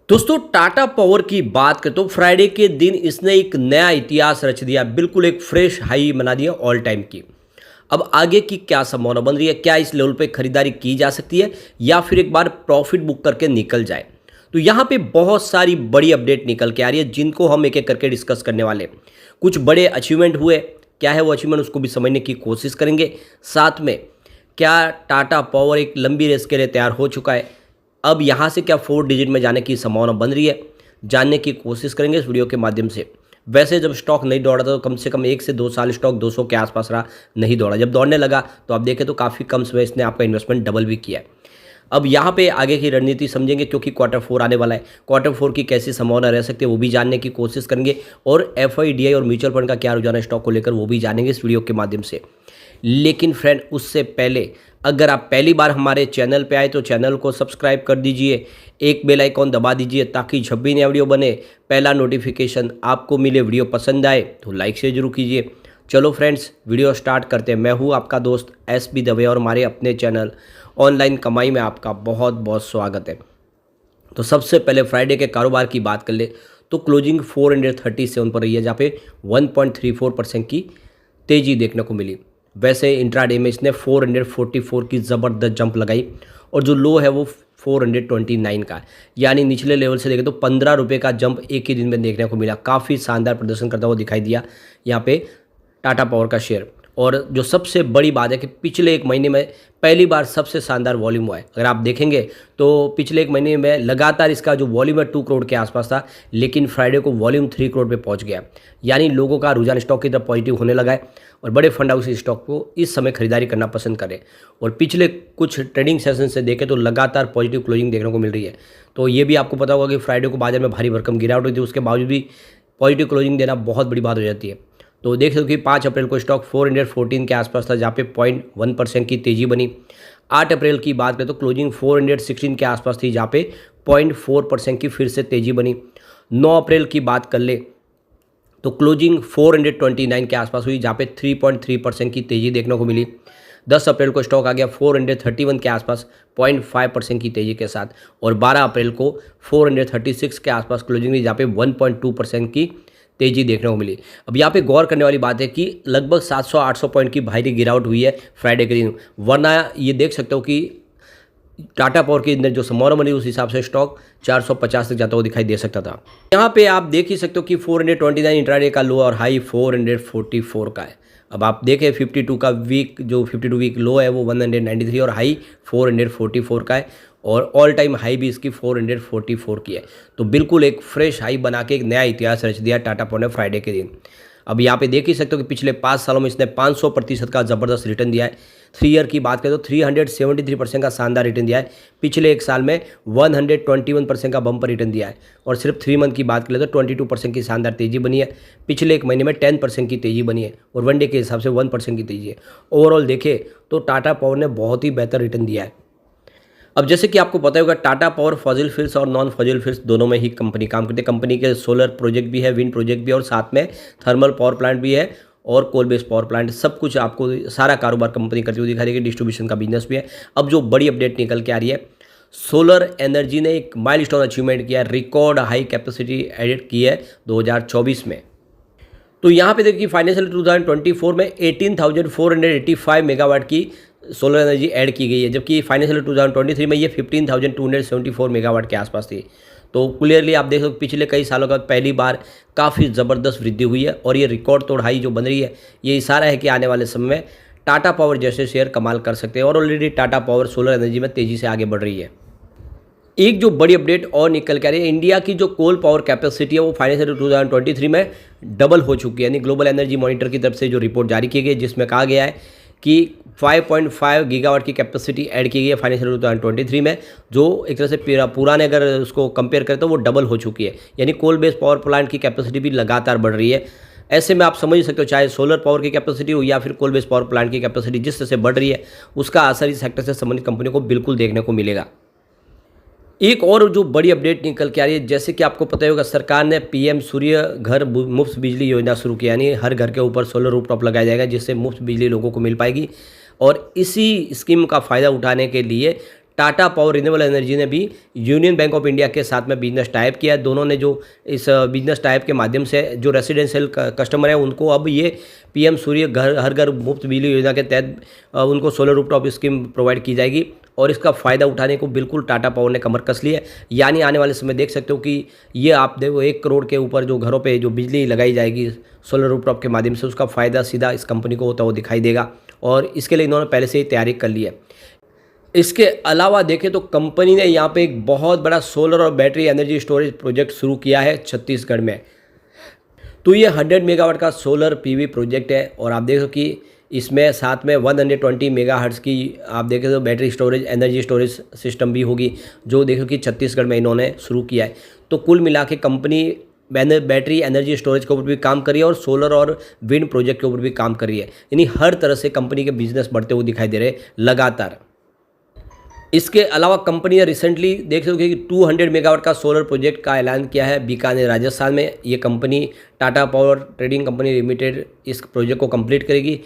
दोस्तों टाटा पावर की बात करें तो फ्राइडे के दिन इसने एक नया इतिहास रच दिया। बिल्कुल एक फ्रेश हाई बना दिया ऑल टाइम की। अब आगे की क्या संभावना बन रही है, क्या इस लेवल पे खरीदारी की जा सकती है या फिर एक बार प्रॉफिट बुक करके निकल जाए। तो यहाँ पे बहुत सारी बड़ी अपडेट निकल के आ रही है जिनको हम एक एक करके डिस्कस करने वाले हैं। कुछ बड़े अचीवमेंट हुए, क्या है वो अचीवमेंट उसको भी समझने की कोशिश करेंगे। साथ में क्या टाटा पावर एक लंबी रेस के लिए तैयार हो चुका है, अब यहाँ से क्या 4 डिजिट में जाने की संभावना बन रही है, जानने की कोशिश करेंगे इस वीडियो के माध्यम से। वैसे जब स्टॉक नहीं दौड़ा था तो कम से कम 1 से 2 साल स्टॉक 200 के आसपास रहा, नहीं दौड़ा। जब दौड़ने लगा तो आप देखें तो काफ़ी कम समय इसने आपका इन्वेस्टमेंट डबल भी किया है। अब यहाँ पे आगे की रणनीति समझेंगे क्योंकि क्वार्टर 4 आने वाला है। क्वार्टर 4 की कैसी संभावना रह सकती है वो भी जानने की कोशिश करेंगे और एफआईडीआई और म्यूचुअल फंड का क्या रुझान है स्टॉक को लेकर वो भी जानेंगे इस वीडियो के माध्यम से। लेकिन फ्रेंड उससे पहले अगर आप पहली बार हमारे चैनल पे आए तो चैनल को सब्सक्राइब कर दीजिए, एक बेल आइकॉन दबा दीजिए ताकि जब भी नया वीडियो बने पहला नोटिफिकेशन आपको मिले। वीडियो पसंद आए तो लाइक से जरूर कीजिए। चलो फ्रेंड्स वीडियो स्टार्ट करते हैं। मैं हूँ आपका दोस्त एसबी दवे और हमारे अपने चैनल ऑनलाइन कमाई में आपका बहुत बहुत स्वागत है। तो सबसे पहले फ्राइडे के कारोबार की बात कर ले तो क्लोजिंग 437 पर रही है जहाँ पे 1.34% की तेज़ी देखने को मिली। वैसे इंट्राडे में इसने 444 की ज़बरदस्त जंप लगाई और जो लो है वो 429 का है, यानी निचले लेवल से देखें तो 15 रुपये का जंप एक ही दिन में देखने को मिला। काफ़ी शानदार प्रदर्शन करता हुआ दिखाई दिया यहाँ पे टाटा पावर का शेयर। और जो सबसे बड़ी बात है कि पिछले एक महीने में पहली बार सबसे शानदार वॉल्यूम हुआ है। अगर आप देखेंगे तो पिछले एक महीने में लगातार इसका जो वॉल्यूम है 2 करोड़ के आसपास था, लेकिन फ्राइडे को वॉल्यूम 3 करोड़ पे पहुंच गया। यानी लोगों का रुझान स्टॉक की तरफ पॉजिटिव होने लगा है और बड़े फंड हाउस इस स्टॉक को इस समय खरीदारी करना पसंद करें। और पिछले कुछ ट्रेडिंग सेशन से देखें तो लगातार पॉजिटिव क्लोजिंग देखने को मिल रही है। तो ये भी आपको पता होगा कि फ्राइडे को बाजार में भारी भरकम गिरावट हुई थी, उसके बावजूद भी पॉजिटिव क्लोजिंग देना बहुत बड़ी बात हो जाती है। तो देख सकते हो कि 5 अप्रैल को स्टॉक 414 के आसपास था जहाँ पे 0.1% की तेज़ी बनी। 8 अप्रैल की बात करें तो क्लोजिंग 416 के आसपास थी जहाँ पे 0.4% की फिर से तेज़ी बनी। 9 अप्रैल की बात कर ले तो क्लोजिंग 429 के आसपास हुई जहाँ पे 3.3% की तेज़ी देखने को मिली। 10 अप्रैल को स्टॉक आ गया 431 के आसपास 0.5% की तेज़ी के साथ और 12 अप्रैल को 436 के आसपास क्लोजिंग हुई जहाँ पे 1.2% की तेज़ी देखने को मिली। अब यहाँ पे गौर करने वाली बात है कि लगभग 700-800 पॉइंट की भारी गिरावट हुई है फ्राइडे के दिन, वरना ये देख सकते हो कि टाटा पावर के अंदर जो संभावना बनी उस हिसाब से स्टॉक 450 तक जाता हुआ दिखाई दे सकता था। यहाँ पे आप देख ही सकते हो कि 429 इंट्राडे का लो और हाई 444 का है। अब आप देखें 52 का वीक जो 52 वीक लो है वो 193 और हाई 444 का है और ऑल टाइम हाई भी इसकी 444 की है। तो बिल्कुल एक फ्रेश हाई बना के एक नया इतिहास रच दिया टाटा पावर ने फ्राइडे के दिन। अब यहाँ पे देख ही सकते हो कि पिछले 5 सालों में इसने 500% का ज़बरदस्त रिटर्न दिया है। 3 ईयर की बात करें तो 373% का शानदार रिटर्न दिया है। पिछले एक साल में 121% का बम्पर रिटर्न दिया है और सिर्फ 3 मंथ की बात करें तो 22% की शानदार तेज़ी बनी है। पिछले एक महीने में 10% की तेज़ी बनी है और वनडे के हिसाब से 1% की तेज़ी है। ओवरऑल देखें तो टाटा पावर ने बहुत ही बेहतर रिटर्न दिया है। अब जैसे कि आपको पता होगा टाटा पावर फॉसिल फ्यूल्स और नॉन फॉसिल फ्यूल्स दोनों में ही कंपनी काम करती है। कंपनी के सोलर प्रोजेक्ट भी है, विंड प्रोजेक्ट भी है और साथ में थर्मल पावर प्लांट भी है और कोल बेस्ड पावर प्लांट, सब कुछ आपको सारा कारोबार कंपनी करती हुई दिखाई देगी। डिस्ट्रीब्यूशन का बिजनेस भी है। अब जो बड़ी अपडेट निकल के आ रही है, सोलर एनर्जी ने एक माइलस्टोन अचीवमेंट किया है, रिकॉर्ड हाई कैपेसिटी एडिट की है 2024 में। तो यहाँ पे देखिए फाइनेंशियल 2024 में 18,485 मेगावाट की सोलर एनर्जी ऐड की गई है, जबकि फाइनेंशियल 2023 में ये 15,274 मेगावाट के आसपास थी। तो क्लियरली आप देख सकते हो पिछले कई सालों का पहली बार काफ़ी ज़बरदस्त वृद्धि हुई है और ये रिकॉर्ड तोड़ हाई जो बन रही है ये इशारा है कि आने वाले समय में टाटा पावर जैसे शेयर कमाल कर सकते हैं और already Tata power solar energy में तेज़ी से आगे बढ़ रही है। एक जो बड़ी अपडेट और निकल के आ रही है, इंडिया की जो कोल पावर कैपेसिटी है वो फाइनेंशियल 2023 में डबल हो चुकी है। यानी ग्लोबल एनर्जी मॉनिटर की तरफ से जो रिपोर्ट जारी की गई जिसमें कहा गया है कि 5.5 गीगावाट की कैपेसिटी ऐड की गई है फाइनेंशियल 2023 में, जो एक तरह से पुराने अगर उसको कंपेयर करें तो वो डबल हो चुकी है। यानी कोल बेस्ड पावर प्लांट की कैपेसिटी भी लगातार बढ़ रही है। ऐसे में आप समझ सकते हो चाहे सोलर पावर की कैपेसिटी हो या फिर कोल बेस्ड पावर प्लांट की कैपेसिटी जिस तरह से बढ़ रही है उसका असर इस सेक्टर से संबंधित कंपनियों को बिल्कुल देखने को मिलेगा। एक और जो बड़ी अपडेट निकल के आ रही है, जैसे कि आपको पता होगा सरकार ने पीएम सूर्य घर मुफ्त बिजली योजना शुरू की, यानी हर घर के ऊपर सोलर रूफटॉप लगाया जाएगा जिससे मुफ्त बिजली लोगों को मिल पाएगी। और इसी स्कीम का फ़ायदा उठाने के लिए टाटा पावर रिन्यूएबल एनर्जी ने भी यूनियन बैंक ऑफ इंडिया के साथ में बिजनेस टाइप किया है। दोनों ने जो इस बिजनेस टाइप के माध्यम से जो रेसिडेंशियल कस्टमर है उनको अब ये पीएम सूर्य घर हर घर मुफ्त बिजली योजना के तहत उनको सोलर रूफटॉप स्कीम प्रोवाइड की जाएगी और इसका फ़ायदा उठाने को बिल्कुल टाटा पावर ने कमर कस ली है। यानी आने वाले समय देख सकते हो कि ये आप देखो 1 करोड़ के ऊपर जो घरों पे जो बिजली लगाई जाएगी सोलर रूफटॉप के माध्यम से, उसका फ़ायदा सीधा इस कंपनी को होता हुआ दिखाई देगा और इसके लिए इन्होंने पहले से ही तैयारी कर ली है। इसके अलावा देखें तो कंपनी ने यहाँ पे एक बहुत बड़ा सोलर और बैटरी एनर्जी स्टोरेज प्रोजेक्ट शुरू किया है छत्तीसगढ़ में। तो ये 100 मेगावाट का सोलर पीवी प्रोजेक्ट है और आप देखो कि इसमें साथ में 120 मेगाहर्ट्ज़ की आप देखें तो battery storage energy storage system भी होगी, जो देखो कि छत्तीसगढ़ में इन्होंने शुरू किया है। तो कुल मिला के कंपनी बैटरी एनर्जी स्टोरेज के ऊपर भी काम कर रही है और सोलर और विंड प्रोजेक्ट के ऊपर भी काम कर रही है। यानी हर तरह से कंपनी के बिजनेस बढ़ते हुए दिखाई दे रहे हैं लगातार। इसके अलावा कंपनी ने रिसेंटली देख सकते कि 200 मेगावाट का सोलर प्रोजेक्ट का ऐलान किया है बीकानेर राजस्थान में। ये company Tata power trading company limited इस प्रोजेक्ट को कंप्लीट करेगी।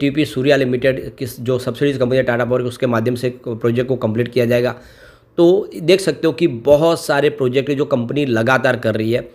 टीपी सूर्या लिमिटेड किस जो सब्सिडीज कंपनी है टाटा पावर की, उसके माध्यम से प्रोजेक्ट को कंप्लीट किया जाएगा। तो देख सकते हो कि बहुत सारे प्रोजेक्ट जो कंपनी लगातार कर रही है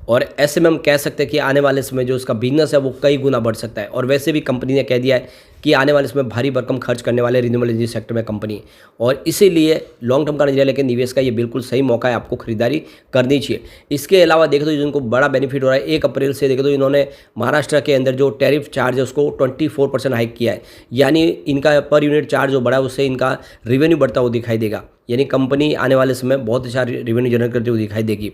और ऐसे में हम कह सकते हैं कि आने वाले समय जो उसका बिजनेस है वो कई गुना बढ़ सकता है। और वैसे भी कंपनी ने कह दिया है कि आने वाले समय भारी भरकम खर्च करने वाले रिन्यूएबल एनर्जी सेक्टर में कंपनी, और इसीलिए लॉन्ग टर्म का नजरिया लेकर निवेश का ये बिल्कुल सही मौका है, आपको खरीदारी करनी चाहिए। इसके अलावा देखो तो जिनको बड़ा बेनिफिट हो रहा है 1 अप्रैल से देखो तो इन्होंने महाराष्ट्र के अंदर जो टैरिफ चार्ज है उसको 24% हाइक किया है। यानी इनका पर यूनिट चार्ज जो बढ़ा है उससे इनका रेवेन्यू बढ़ता हुआ दिखाई देगा। यानी कंपनी आने वाले समय बहुत अच्छा रेवेन्यू जनरेट करते हुए दिखाई देगी।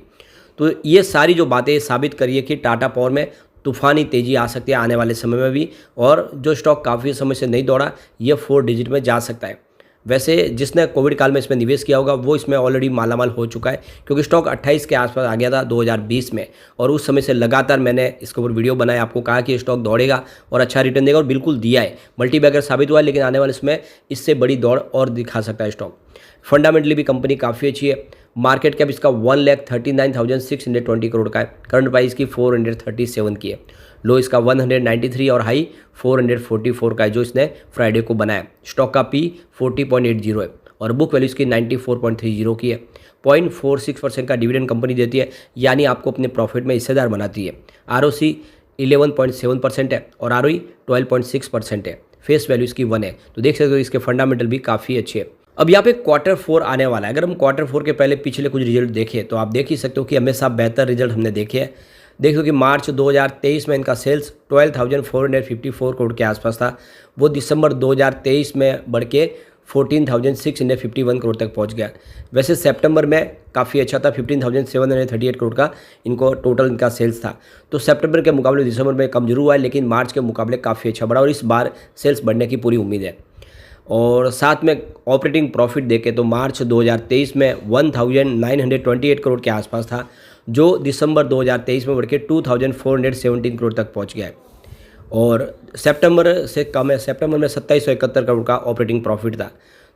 तो ये सारी जो बातें साबित करिए कि टाटा पावर में तूफानी तेज़ी आ सकती है आने वाले समय में भी, और जो स्टॉक काफ़ी समय से नहीं दौड़ा ये 4 डिजिट में जा सकता है। वैसे जिसने कोविड काल में इसमें निवेश किया होगा वो इसमें ऑलरेडी मालामाल हो चुका है, क्योंकि स्टॉक 28 के आसपास आ गया था 2020 में, और उस समय से लगातार मैंने इसके ऊपर वीडियो बनाया, आपको कहा कि स्टॉक दौड़ेगा और अच्छा रिटर्न देगा, और बिल्कुल दिया है, मल्टीबैगर साबित हुआ है। लेकिन आने वाले समय इससे बड़ी दौड़ और दिखा सकता है स्टॉक। फंडामेंटली भी कंपनी काफ़ी अच्छी है। मार्केट कैप इसका 1,39,620 करोड़ का है। करंट प्राइस की 437 की है। लो इसका 193 और हाई 444 का है, जो इसने फ्राइडे को बनाया। स्टॉक का पी 40.80 है और बुक वैल्यू इसकी 94.30 की है। 0.46% का डिविडेंड कंपनी देती है, यानी आपको अपने प्रॉफिट में हिस्सेदार बनाती है। ROC 11.7% है और ROE 12.6% है। फेस वैल्यू इसकी 1 है। तो देख सकते हो इसके फंडामेंटल भी काफ़ी अच्छे हैं। अब यहाँ पे Q4 आने वाला है। अगर हम Q4 के पहले पिछले कुछ रिजल्ट देखें तो आप देख ही सकते हो कि हमेशा बेहतर रिजल्ट हमने देखे हैं। देखो कि मार्च 2023 में इनका सेल्स 12,454 करोड़ के आसपास था, वो दिसंबर 2023 में बढ़ के 14,651 करोड़ तक पहुंच गया। वैसे सितंबर में काफ़ी अच्छा था, 15,738 करोड़ का इनको टोटल इनका सेल्स था। तो सितंबर के मुकाबले दिसंबर में कम जरूर हुआ है, लेकिन मार्च के मुकाबले काफ़ी अच्छा बढ़ा और इस बार सेल्स बढ़ने की पूरी उम्मीद है। और साथ में ऑपरेटिंग प्रॉफिट देखें तो मार्च 2023 में 1,928 करोड़ के आसपास था, जो दिसंबर 2023 में बढ़ के 2,417 करोड़ तक पहुंच गया है। और सितंबर से कम है, सितंबर में 2,771 करोड़ का ऑपरेटिंग प्रॉफिट था।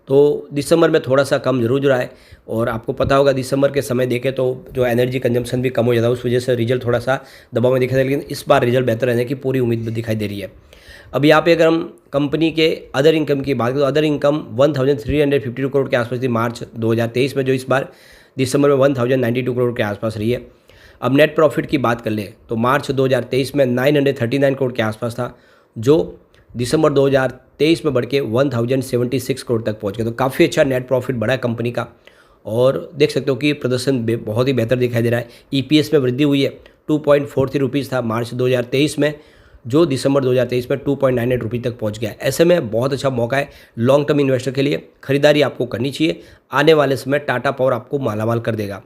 तो दिसंबर में थोड़ा सा कम जरूर रहा है। और आपको पता होगा दिसंबर के समय देखें तो जो एनर्जी कंजम्पशन भी कम हो जाता है, उस वजह से रिजल्ट थोड़ा सा दबाव में दिखा था, लेकिन इस बार रिजल्ट बेहतर रहने की पूरी उम्मीद दिखाई दे रही है। अब यहाँ पे अगर हम कंपनी के अदर इनकम की बात करें तो अदर इनकम 1,352 करोड़ के आसपास थी मार्च 2023 में, जो इस बार दिसंबर में 1,092 करोड़ के आसपास रही है। अब नेट प्रॉफिट की बात कर ले तो मार्च 2023 में 939 करोड़ के आसपास था, जो दिसंबर 2023 में बढ़ के 1,076 करोड़ तक पहुँच गया। तो काफ़ी अच्छा नेट प्रॉफिट बढ़ा है कंपनी का, और देख सकते हो कि प्रदर्शन बहुत ही बेहतर दिखाई दे रहा है। EPS में वृद्धि हुई है, 2.43 रुपीज़ था मार्च 2023 में, जो दिसंबर 2023 में 2.98 रुपये तक पहुंच गया। ऐसे में बहुत अच्छा मौका है लॉन्ग टर्म इन्वेस्टर के लिए, खरीदारी आपको करनी चाहिए। आने वाले समय टाटा पावर आपको मालामाल कर देगा।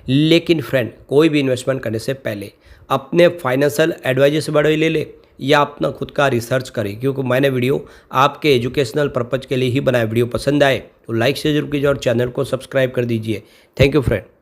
लेकिन फ्रेंड, कोई भी इन्वेस्टमेंट करने से पहले अपने फाइनेंशियल एडवाइजर से बड़े ले या अपना खुद का रिसर्च करें, क्योंकि मैंने वीडियो आपके एजुकेशनल पर्पज़ के लिए ही बनाया। वीडियो पसंद आए तो लाइक शेयर जरूर कीजिए और चैनल को सब्सक्राइब कर दीजिए। Thank you friend.